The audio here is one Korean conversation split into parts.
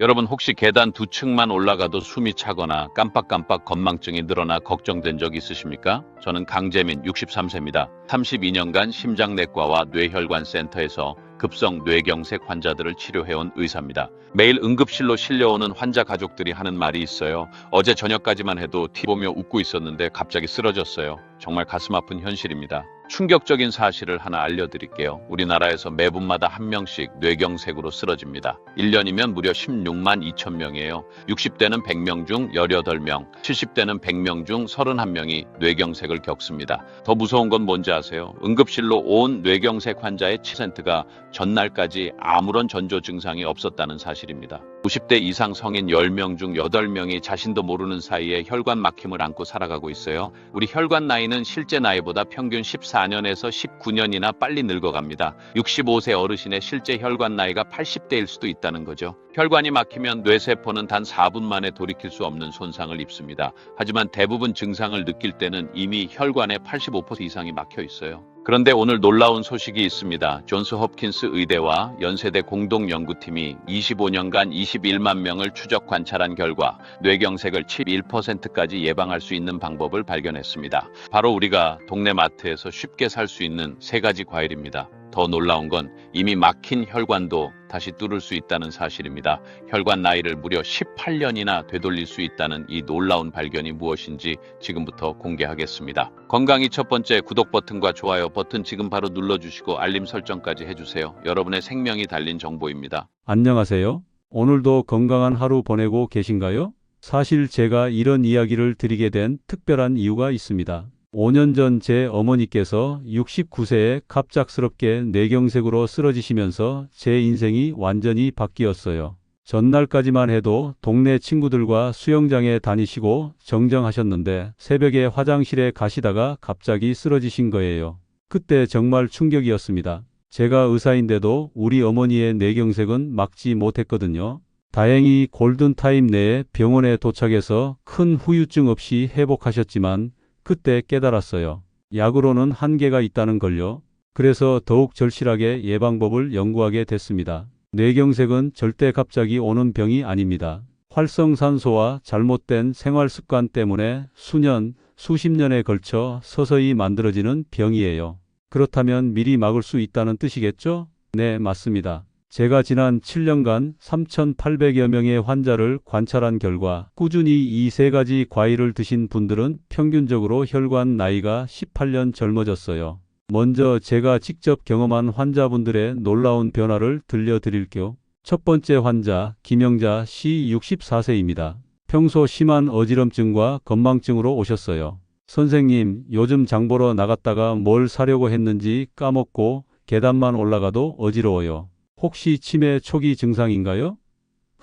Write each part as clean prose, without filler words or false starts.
여러분 혹시 계단 두 층만 올라가도 숨이 차거나 깜빡깜빡 건망증이 늘어나 걱정된 적 있으십니까? 저는 강재민 63세입니다. 32년간 심장내과와 뇌혈관 센터에서 급성 뇌경색 환자들을 치료해온 의사입니다. 매일 응급실로 실려오는 환자 가족들이 하는 말이 있어요. 어제 저녁까지만 해도 TV 보며 웃고 있었는데 갑자기 쓰러졌어요. 정말 가슴 아픈 현실입니다. 충격적인 사실을 하나 알려드릴게요. 우리나라에서 매분마다 한 명씩 뇌경색으로 쓰러집니다. 1년이면 무려 16만 2천 명이에요. 60대는 100명 중 18명, 70대는 100명 중 31명이 뇌경색을 겪습니다. 더 무서운 건 뭔지 아세요? 응급실로 온 뇌경색 환자의 7%가 전날까지 아무런 전조 증상이 없었다는 사실입니다. 50대 이상 성인 10명 중 8명이 자신도 모르는 사이에 혈관 막힘을 안고 살아가고 있어요. 우리 혈관 나이는 실제 나이보다 평균 14년에서 19년이나 빨리 늙어갑니다. 65세 어르신의 실제 혈관 나이가 80대일 수도 있다는 거죠. 혈관이 막히면 뇌세포는 단 4분 만에 돌이킬 수 없는 손상을 입습니다. 하지만 대부분 증상을 느낄 때는 이미 혈관의 85% 이상이 막혀 있어요. 그런데 오늘 놀라운 소식이 있습니다. 존스 홉킨스 의대와 연세대 공동연구팀이 25년간 21만 명을 추적 관찰한 결과 뇌경색을 71%까지 예방할 수 있는 방법을 발견했습니다. 바로 우리가 동네 마트에서 쉽게 살 수 있는 세 가지 과일입니다. 더 놀라운 건 이미 막힌 혈관도 다시 뚫을 수 있다는 사실입니다. 혈관 나이를 무려 18년이나 되돌릴 수 있다는 이 놀라운 발견이 무엇인지 지금부터 공개하겠습니다. 건강이 첫 번째, 구독 버튼과 좋아요 버튼 지금 바로 눌러주시고 알림 설정까지 해주세요. 여러분의 생명이 달린 정보입니다. 안녕하세요. 오늘도 건강한 하루 보내고 계신가요? 사실 제가 이런 이야기를 드리게 된 특별한 이유가 있습니다. 5년 전 제 어머니께서 69세에 갑작스럽게 뇌경색으로 쓰러지시면서 제 인생이 완전히 바뀌었어요. 전날까지만 해도 동네 친구들과 수영장에 다니시고 정정하셨는데 새벽에 화장실에 가시다가 갑자기 쓰러지신 거예요. 그때 정말 충격이었습니다. 제가 의사인데도 우리 어머니의 뇌경색은 막지 못했거든요. 다행히 골든타임 내에 병원에 도착해서 큰 후유증 없이 회복하셨지만 그때 깨달았어요. 약으로는 한계가 있다는 걸요. 그래서 더욱 절실하게 예방법을 연구하게 됐습니다. 뇌경색은 절대 갑자기 오는 병이 아닙니다. 활성산소와 잘못된 생활 습관 때문에 수년, 수십 년에 걸쳐 서서히 만들어지는 병이에요. 그렇다면 미리 막을 수 있다는 뜻이겠죠? 네, 맞습니다. 제가 지난 7년간 3,800여 명의 환자를 관찰한 결과 꾸준히 이 세 가지 과일을 드신 분들은 평균적으로 혈관 나이가 18년 젊어졌어요. 먼저 제가 직접 경험한 환자분들의 놀라운 변화를 들려드릴게요. 첫 번째 환자, 김영자 씨 64세입니다. 평소 심한 어지럼증과 건망증으로 오셨어요. 선생님, 요즘 장 보러 나갔다가 뭘 사려고 했는지 까먹고 계단만 올라가도 어지러워요. 혹시 치매 초기 증상인가요?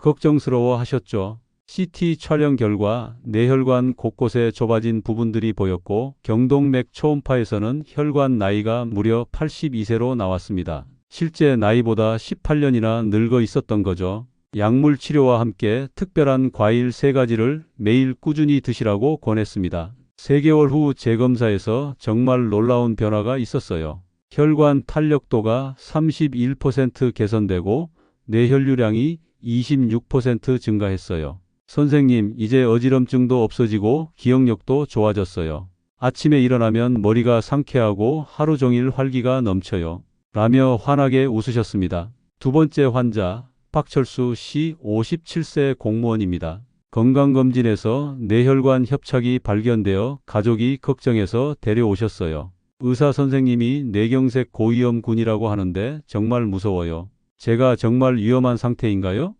걱정스러워 하셨죠. CT 촬영 결과 뇌혈관 곳곳에 좁아진 부분들이 보였고 경동맥 초음파에서는 혈관 나이가 무려 82세로 나왔습니다. 실제 나이보다 18년이나 늙어 있었던 거죠. 약물 치료와 함께 특별한 과일 3가지를 매일 꾸준히 드시라고 권했습니다. 3개월 후 재검사에서 정말 놀라운 변화가 있었어요. 혈관 탄력도가 31% 개선되고 뇌혈류량이 26% 증가했어요. 선생님, 이제 어지럼증도 없어지고 기억력도 좋아졌어요. 아침에 일어나면 머리가 상쾌하고 하루 종일 활기가 넘쳐요. 라며 환하게 웃으셨습니다. 두 번째 환자, 박철수 씨 57세 공무원입니다. 건강검진에서 뇌혈관 협착이 발견되어 가족이 걱정해서 데려오셨어요. 의사 선생님이 뇌경색 고위험군이라고 하는데 정말 무서워요. 제가 정말 위험한 상태인가요?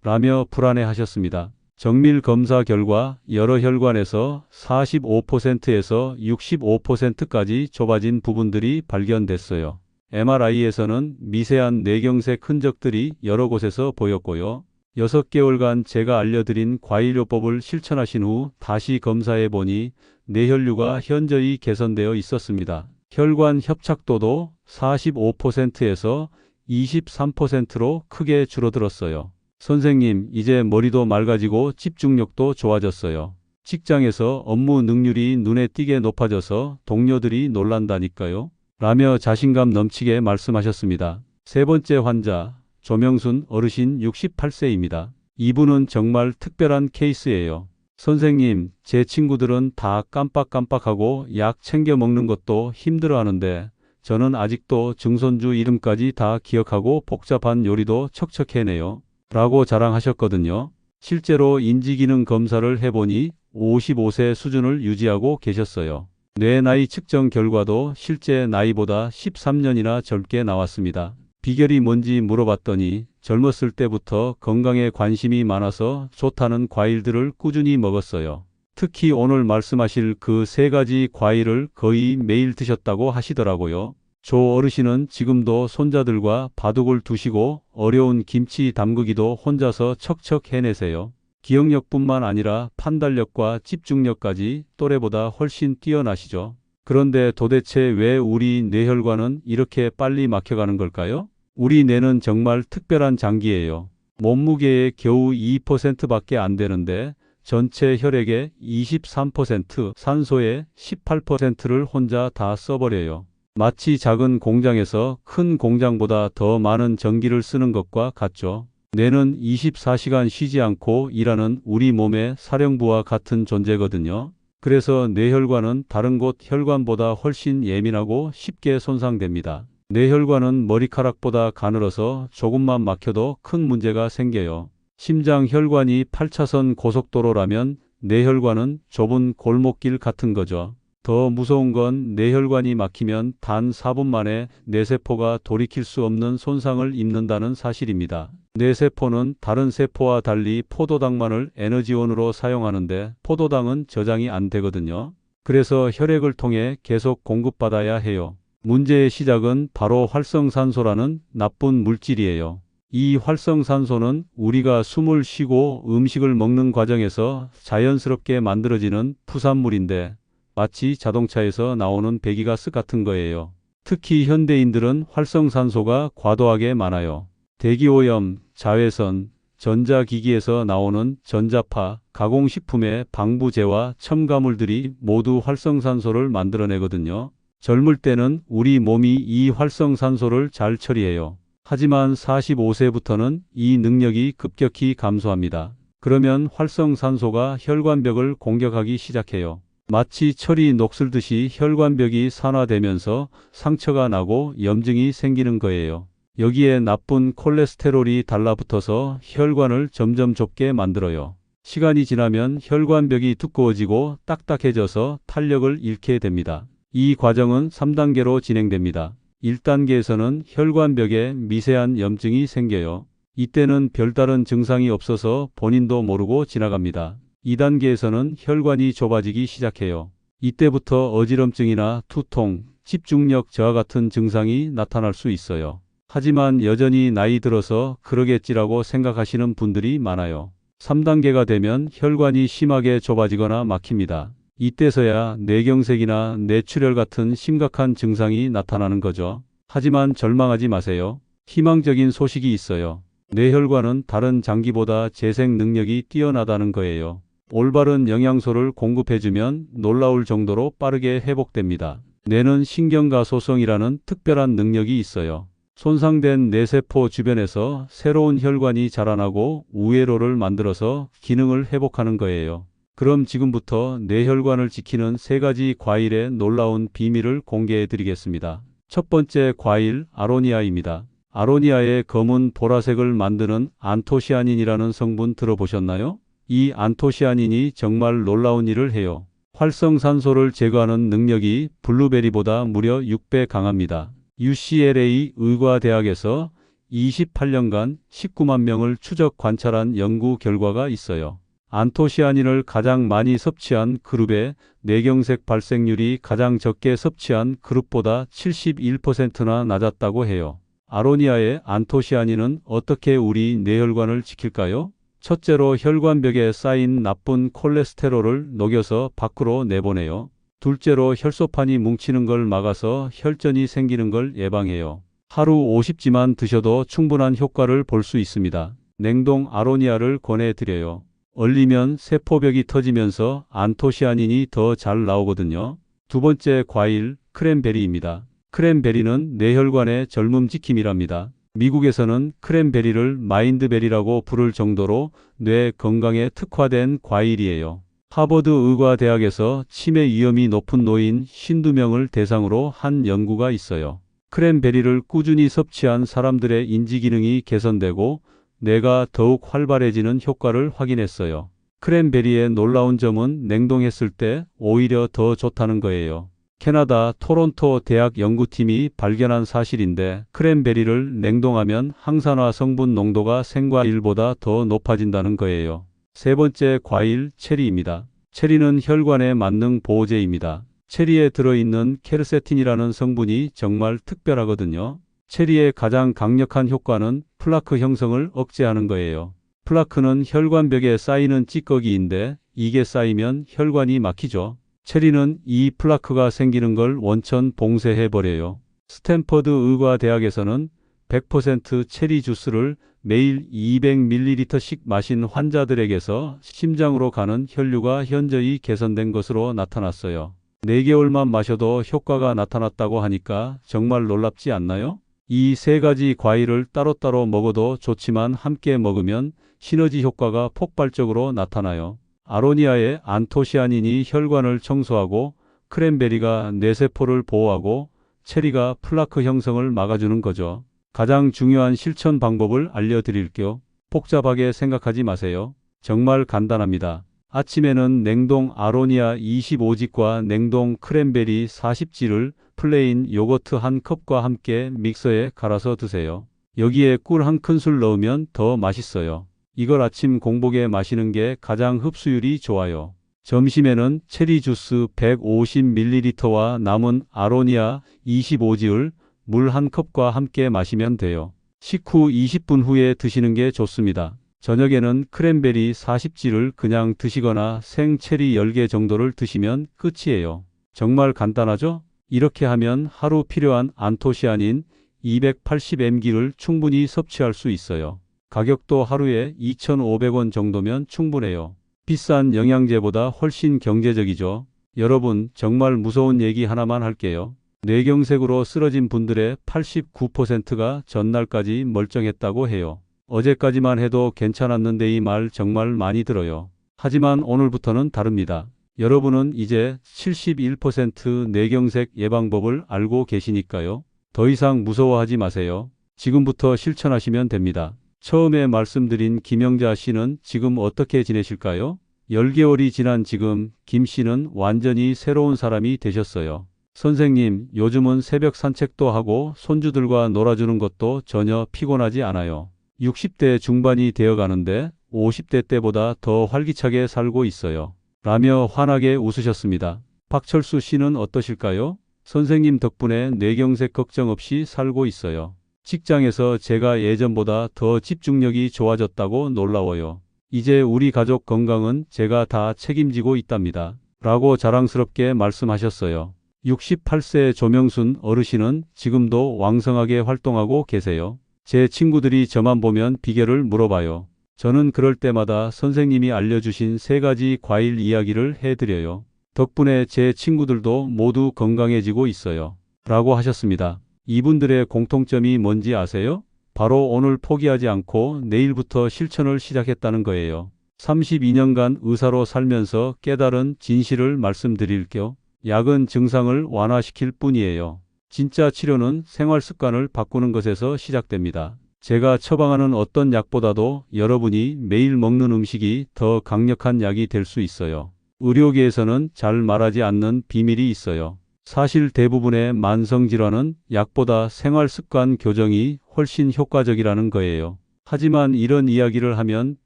라며 불안해하셨습니다. 정밀 검사 결과 여러 혈관에서 45%에서 65%까지 좁아진 부분들이 발견됐어요. MRI에서는 미세한 뇌경색 흔적들이 여러 곳에서 보였고요. 6개월간 제가 알려드린 과일요법을 실천하신 후 다시 검사해 보니 뇌혈류가 현저히 개선되어 있었습니다. 혈관 협착도도 45%에서 23%로 크게 줄어들었어요. 선생님, 이제 머리도 맑아지고 집중력도 좋아졌어요. 직장에서 업무 능률이 눈에 띄게 높아져서 동료들이 놀란다니까요. 라며 자신감 넘치게 말씀하셨습니다. 세 번째 환자, 조명순 어르신 68세입니다. 이분은 정말 특별한 케이스예요. 선생님, 제 친구들은 다 깜빡깜빡하고 약 챙겨 먹는 것도 힘들어하는데 저는 아직도 증손주 이름까지 다 기억하고 복잡한 요리도 척척 해내요. 라고 자랑하셨거든요. 실제로 인지기능 검사를 해보니 55세 수준을 유지하고 계셨어요. 뇌 나이 측정 결과도 실제 나이보다 13년이나 젊게 나왔습니다. 비결이 뭔지 물어봤더니 젊었을 때부터 건강에 관심이 많아서 좋다는 과일들을 꾸준히 먹었어요. 특히 오늘 말씀하실 그 세 가지 과일을 거의 매일 드셨다고 하시더라고요. 조 어르신은 지금도 손자들과 바둑을 두시고 어려운 김치 담그기도 혼자서 척척 해내세요. 기억력뿐만 아니라 판단력과 집중력까지 또래보다 훨씬 뛰어나시죠. 그런데 도대체 왜 우리 뇌혈관은 이렇게 빨리 막혀가는 걸까요? 우리 뇌는 정말 특별한 장기예요. 몸무게의 겨우 2%밖에 안 되는데 전체 혈액의 23%, 산소의 18%를 혼자 다 써버려요. 마치 작은 공장에서 큰 공장보다 더 많은 전기를 쓰는 것과 같죠. 뇌는 24시간 쉬지 않고 일하는 우리 몸의 사령부와 같은 존재거든요. 그래서 뇌혈관은 다른 곳 혈관보다 훨씬 예민하고 쉽게 손상됩니다. 뇌혈관은 머리카락보다 가늘어서 조금만 막혀도 큰 문제가 생겨요. 심장 혈관이 8차선 고속도로라면 뇌혈관은 좁은 골목길 같은 거죠. 더 무서운 건 뇌혈관이 막히면 단 4분 만에 뇌세포가 돌이킬 수 없는 손상을 입는다는 사실입니다. 뇌세포는 다른 세포와 달리 포도당만을 에너지원으로 사용하는데 포도당은 저장이 안 되거든요. 그래서 혈액을 통해 계속 공급받아야 해요. 문제의 시작은 바로 활성산소라는 나쁜 물질이에요. 이 활성산소는 우리가 숨을 쉬고 음식을 먹는 과정에서 자연스럽게 만들어지는 부산물인데 마치 자동차에서 나오는 배기가스 같은 거예요. 특히 현대인들은 활성산소가 과도하게 많아요. 대기오염, 자외선, 전자기기에서 나오는 전자파, 가공식품의 방부제와 첨가물들이 모두 활성산소를 만들어내거든요. 젊을 때는 우리 몸이 이 활성산소를 잘 처리해요. 하지만 45세부터는 이 능력이 급격히 감소합니다. 그러면 활성산소가 혈관벽을 공격하기 시작해요. 마치 철이 녹슬듯이 혈관벽이 산화되면서 상처가 나고 염증이 생기는 거예요. 여기에 나쁜 콜레스테롤이 달라붙어서 혈관을 점점 좁게 만들어요. 시간이 지나면 혈관벽이 두꺼워지고 딱딱해져서 탄력을 잃게 됩니다. 이 과정은 3단계로 진행됩니다. 1단계에서는 혈관벽에 미세한 염증이 생겨요. 이때는 별다른 증상이 없어서 본인도 모르고 지나갑니다. 2단계에서는 혈관이 좁아지기 시작해요. 이때부터 어지럼증이나 두통, 집중력 저하 같은 증상이 나타날 수 있어요. 하지만 여전히 나이 들어서 그러겠지라고 생각하시는 분들이 많아요. 3단계가 되면 혈관이 심하게 좁아지거나 막힙니다. 이때서야 뇌경색이나 뇌출혈 같은 심각한 증상이 나타나는 거죠. 하지만 절망하지 마세요. 희망적인 소식이 있어요. 뇌혈관은 다른 장기보다 재생 능력이 뛰어나다는 거예요. 올바른 영양소를 공급해주면 놀라울 정도로 빠르게 회복됩니다. 뇌는 신경가소성이라는 특별한 능력이 있어요. 손상된 뇌세포 주변에서 새로운 혈관이 자라나고 우회로를 만들어서 기능을 회복하는 거예요. 그럼 지금부터 뇌혈관을 지키는 세 가지 과일의 놀라운 비밀을 공개해 드리겠습니다. 첫 번째 과일, 아로니아입니다. 아로니아의 검은 보라색을 만드는 안토시아닌이라는 성분 들어보셨나요? 이 안토시아닌이 정말 놀라운 일을 해요. 활성산소를 제거하는 능력이 블루베리보다 무려 6배 강합니다. UCLA 의과대학에서 28년간 19만 명을 추적 관찰한 연구 결과가 있어요. 안토시아닌을 가장 많이 섭취한 그룹의 뇌경색 발생률이 가장 적게 섭취한 그룹보다 71%나 낮았다고 해요. 아로니아의 안토시아닌은 어떻게 우리 뇌혈관을 지킬까요? 첫째로 혈관벽에 쌓인 나쁜 콜레스테롤을 녹여서 밖으로 내보내요. 둘째로 혈소판이 뭉치는 걸 막아서 혈전이 생기는 걸 예방해요. 하루 50지만 드셔도 충분한 효과를 볼 수 있습니다. 냉동 아로니아를 권해드려요. 얼리면 세포벽이 터지면서 안토시아닌이 더 잘 나오거든요. 두 번째 과일, 크랜베리입니다. 크랜베리는 뇌혈관의 젊음 지킴이랍니다. 미국에서는 크랜베리를 마인드베리라고 부를 정도로 뇌 건강에 특화된 과일이에요. 하버드 의과대학에서 치매 위험이 높은 노인 52명을 대상으로 한 연구가 있어요. 크랜베리를 꾸준히 섭취한 사람들의 인지 기능이 개선되고 뇌가 더욱 활발해지는 효과를 확인했어요. 크랜베리의 놀라운 점은 냉동했을 때 오히려 더 좋다는 거예요. 캐나다 토론토 대학 연구팀이 발견한 사실인데 크랜베리를 냉동하면 항산화 성분 농도가 생과일보다 더 높아진다는 거예요. 세 번째 과일 체리입니다. 체리는 혈관의 만능 보호제입니다. 체리에 들어있는 케르세틴이라는 성분이 정말 특별하거든요. 체리의 가장 강력한 효과는 플라크 형성을 억제하는 거예요. 플라크는 혈관벽에 쌓이는 찌꺼기인데 이게 쌓이면 혈관이 막히죠. 체리는 이 플라크가 생기는 걸 원천 봉쇄해버려요. 스탠퍼드 의과대학에서는 100% 체리 주스를 매일 200ml씩 마신 환자들에게서 심장으로 가는 혈류가 현저히 개선된 것으로 나타났어요. 4개월만 마셔도 효과가 나타났다고 하니까 정말 놀랍지 않나요? 이 세 가지 과일을 따로따로 먹어도 좋지만 함께 먹으면 시너지 효과가 폭발적으로 나타나요. 아로니아의 안토시아닌이 혈관을 청소하고 크랜베리가 뇌세포를 보호하고 체리가 플라크 형성을 막아주는 거죠. 가장 중요한 실천 방법을 알려드릴게요. 복잡하게 생각하지 마세요. 정말 간단합니다. 아침에는 냉동 아로니아 25지과 냉동 크랜베리 40지를 플레인 요거트 한 컵과 함께 믹서에 갈아서 드세요. 여기에 꿀 한 큰술 넣으면 더 맛있어요. 이걸 아침 공복에 마시는 게 가장 흡수율이 좋아요. 점심에는 체리 주스 150ml와 남은 아로니아 25지를 물 한 컵과 함께 마시면 돼요. 식후 20분 후에 드시는 게 좋습니다. 저녁에는 크랜베리 40지를 그냥 드시거나 생 체리 10개 정도를 드시면 끝이에요. 정말 간단하죠? 이렇게 하면 하루 필요한 안토시아닌 280mg를 충분히 섭취할 수 있어요. 가격도 하루에 2,500원 정도면 충분해요. 비싼 영양제보다 훨씬 경제적이죠. 여러분, 정말 무서운 얘기 하나만 할게요. 뇌경색으로 쓰러진 분들의 89%가 전날까지 멀쩡했다고 해요. 어제까지만 해도 괜찮았는데 이 말 정말 많이 들어요. 하지만 오늘부터는 다릅니다. 여러분은 이제 71% 뇌경색 예방법을 알고 계시니까요. 더 이상 무서워하지 마세요. 지금부터 실천하시면 됩니다. 처음에 말씀드린 김영자 씨는 지금 어떻게 지내실까요? 10개월이 지난 지금 김 씨는 완전히 새로운 사람이 되셨어요. 선생님, 요즘은 새벽 산책도 하고 손주들과 놀아주는 것도 전혀 피곤하지 않아요. 60대 중반이 되어가는데 50대 때보다 더 활기차게 살고 있어요. 라며 환하게 웃으셨습니다. 박철수 씨는 어떠실까요? 선생님 덕분에 뇌경색 걱정 없이 살고 있어요. 직장에서 제가 예전보다 더 집중력이 좋아졌다고 놀라워요. 이제 우리 가족 건강은 제가 다 책임지고 있답니다. 라고 자랑스럽게 말씀하셨어요. 68세 조명순 어르신은 지금도 왕성하게 활동하고 계세요. 제 친구들이 저만 보면 비결을 물어봐요. 저는 그럴 때마다 선생님이 알려주신 3가지 과일 이야기를 해드려요. 덕분에 제 친구들도 모두 건강해지고 있어요. 라고 하셨습니다. 이분들의 공통점이 뭔지 아세요? 바로 오늘 포기하지 않고 내일부터 실천을 시작했다는 거예요. 32년간 의사로 살면서 깨달은 진실을 말씀드릴게요. 약은 증상을 완화시킬 뿐이에요. 진짜 치료는 생활 습관을 바꾸는 것에서 시작됩니다. 제가 처방하는 어떤 약보다도 여러분이 매일 먹는 음식이 더 강력한 약이 될 수 있어요. 의료계에서는 잘 말하지 않는 비밀이 있어요. 사실 대부분의 만성질환은 약보다 생활 습관 교정이 훨씬 효과적이라는 거예요. 하지만 이런 이야기를 하면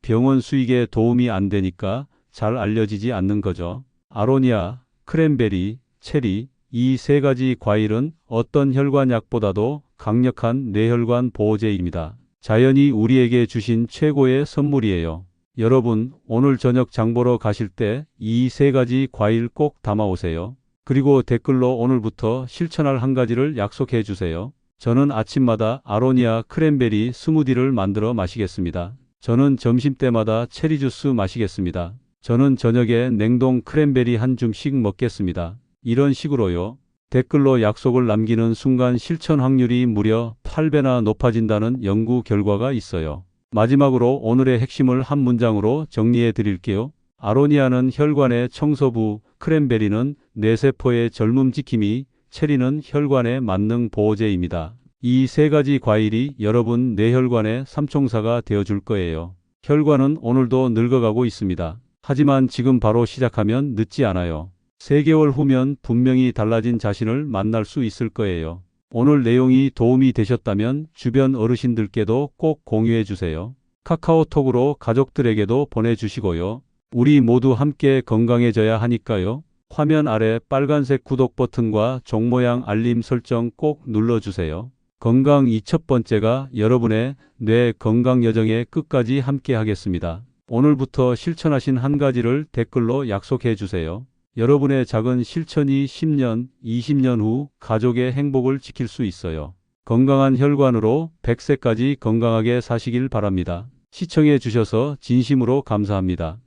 병원 수익에 도움이 안 되니까 잘 알려지지 않는 거죠. 아로니아, 크랜베리, 체리, 이 3가지 과일은 어떤 혈관약보다도 강력한 뇌혈관 보호제입니다. 자연이 우리에게 주신 최고의 선물이에요. 여러분, 오늘 저녁 장 보러 가실 때 이 3가지 과일 꼭 담아오세요. 그리고 댓글로 오늘부터 실천할 한 가지를 약속해 주세요. 저는 아침마다 아로니아 크랜베리 스무디를 만들어 마시겠습니다. 저는 점심때마다 체리 주스 마시겠습니다. 저는 저녁에 냉동 크랜베리 한 줌씩 먹겠습니다. 이런 식으로요. 댓글로 약속을 남기는 순간 실천 확률이 무려 8배나 높아진다는 연구 결과가 있어요. 마지막으로 오늘의 핵심을 한 문장으로 정리해 드릴게요. 아로니아는 혈관의 청소부, 크랜베리는 뇌세포의 젊음 지킴이, 체리는 혈관의 만능 보호제입니다. 이 세 가지 과일이 여러분 뇌혈관의 삼총사가 되어줄 거예요. 혈관은 오늘도 늙어가고 있습니다. 하지만 지금 바로 시작하면 늦지 않아요. 3개월 후면 분명히 달라진 자신을 만날 수 있을 거예요. 오늘 내용이 도움이 되셨다면 주변 어르신들께도 꼭 공유해 주세요. 카카오톡으로 가족들에게도 보내주시고요. 우리 모두 함께 건강해져야 하니까요. 화면 아래 빨간색 구독 버튼과 종 모양 알림 설정 꼭 눌러주세요. 건강 이 첫 번째가 여러분의 뇌 건강 여정의 끝까지 함께 하겠습니다. 오늘부터 실천하신 한 가지를 댓글로 약속해 주세요. 여러분의 작은 실천이 10년, 20년 후 가족의 행복을 지킬 수 있어요. 건강한 혈관으로 100세까지 건강하게 사시길 바랍니다. 시청해 주셔서 진심으로 감사합니다.